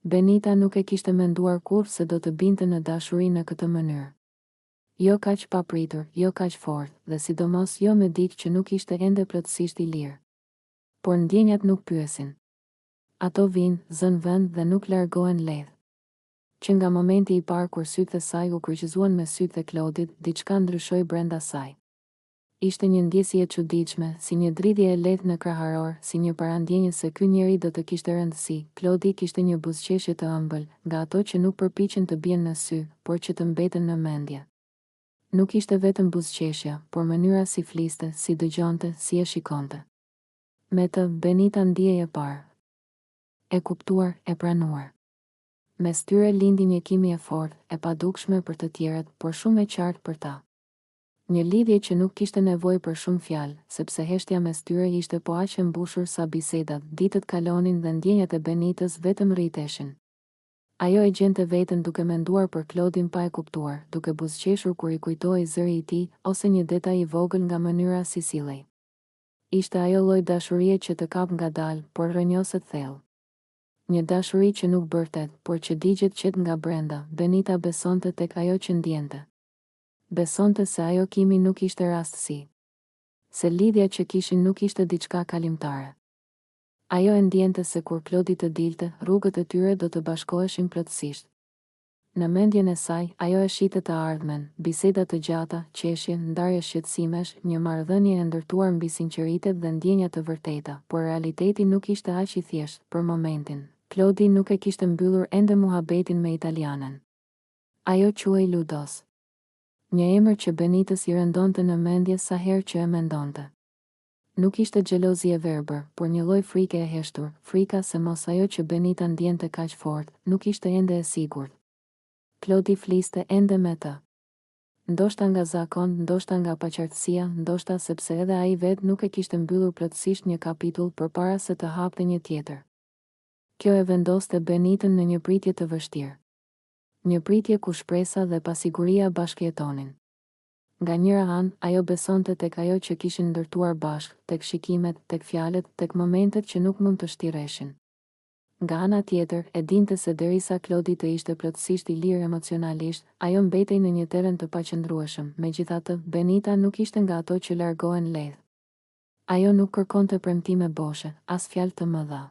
Benita nuk e kishte menduar kurrë se do të binte në dashuri në këtë mënyrë. Jo kaq papritur, jo kaq fort, dhe sidomos jo me dikë që nuk ishte ende plotësisht i lirë. Por ndjenjat nuk pyesin. Ato vinë, zën vend dhe nuk largohen lehtë. Që nga momenti i parë kur sytë e saj u kryqëzuan me sytë e Klodit, diçka ndryshoi brenda saj. Ishte një ndjesje e çuditshme, si një dridhje e lehtë në kraharor, si një parandjenje se ky njeri do të kishte rëndësi. Klodi kishte një buzëqeshje të ëmbël, nga ato që nuk përpiqen të bien në sy, por që të mbeten në mendje. Nuk ishte vetëm buzëqeshja, por mënyra si fliste, si dëgjonte, si e shikonte. Me të, Benita ndiej e parë. E kuptuar, e pranuar. Mes tyre lindi një kimje e fortë, e padukshme për të tjerët, por shumë e qartë për ta. Një lidhje që nuk kishte nevojë për shumë fjalë, sepse heshtja mes tyre ishte po aq e mbushur sa bisedat. Ditët kalonin dhe ndjenjat e Benitës vetëm rriteshin. Ajo e gjente veten duke menduar për Klodin pa e kuptuar, duke buzëqeshur kur i kujtohej zëri i tij ose një detaj i vogël nga mënyra si sillej. Ishte ajo lloj dashurie që të kap ngadalë, por rrënjoset thellë. Një dashuri që nuk bërtet, por që digjet qet nga brenda. Benita besonte tek ajo që ndjente. Besonte se ajo kimi nuk ishte rastësi. Se lidhja që kishin nuk ishte diçka kalimtare. Ajo e ndjente se kur Klodi të dilte, rrugët e tyre do të bashkoheshin plotësisht. Në mendjen e saj, ajo e shite të ardhmen, biseda të gjata, qeshje, ndarje shqetësimesh, një marrëdhënie e ndërtuar mbi sinqeritet dhe ndjenja të vërteta, por realiteti nuk ishte aq i thjeshtë për momentin. Klodi nuk e kishte mbyllur ende muhabetin me italianen. Ajo quhej Ludos. Një emër që Benitës i rëndonte në mendje sa herë që e mendonte. Nuk ishte xhelozi e verbër, por një lloj frike e heshtur, frika se mos ajo që Benita ndjente kaq fort, nuk ishte ende e sigurt. Klodi fliste ende me të. Ndoshta nga zakon, ndoshta nga paqartësia, ndoshta sepse edhe ai vetë nuk e kishte mbyllur plotësisht një kapitull përpara se të hapte një tjetër. Kjo e vendoste Benitën në një pritje të vështirë. Një pritje ku shpresa dhe pasiguria bashkëjetonin. Nga njëra anë, ajo besonte tek ajo që kishin ndërtuar bashkë, tek shikimet, tek fjalët, tek momentet që nuk mund të shtireshin. Nga ana tjetër, e dinte se derisa Klodi të ishte plotësisht i lirë emocionalisht, ajo mbetej në një terren të paqëndrueshëm. Megjithatë, Benita nuk ishte nga ato që largohen lehtë. Ajo nuk kërkonte premtime boshe, as fjalë të mëdha.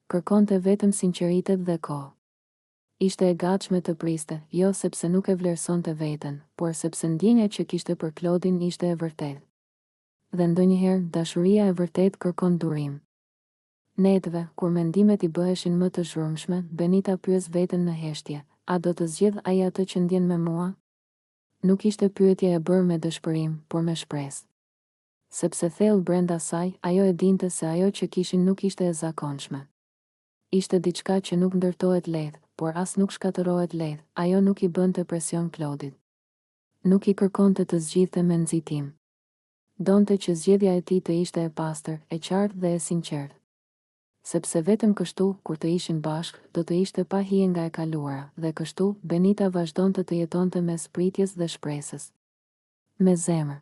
Kërkonte vetëm sinqeritet dhe kohë. Ishte e gatshme të priste, jo sepse nuk e vlerësonte veten, por sepse ndjenja që kishte për Klodin ishte e vërtetë. Dhe ndonjëherë, dashuria e vërtetë kërkon durim. Netëve, kur mendimet i bëheshin më të zhurmshme, Benita pyes veten në heshtje: a do të zgjedh ai atë që ndjen me mua? Nuk ishte pyetje e bërë me dëshpërim, por me shpresë. Sepse thellë brenda saj, ajo e dinte se ajo që kishin nuk ishte e zakonshme. Ishte diçka që nuk ndërtohet lehtë, por as nuk shkatërohet lehtë. Ajo nuk i bënte presion Klodit. Nuk i kërkonte të zgjidhte me nxitim. Donte që zgjedhja e tij të ishte e pastër, e qartë dhe e sinqertë. Sepse vetëm kështu, kur të ishin bashkë, do të ishte pa hije nga e kaluara, dhe kështu, Benita vazhdonte të jetonte mes pritjes dhe shpresës. Me zemër.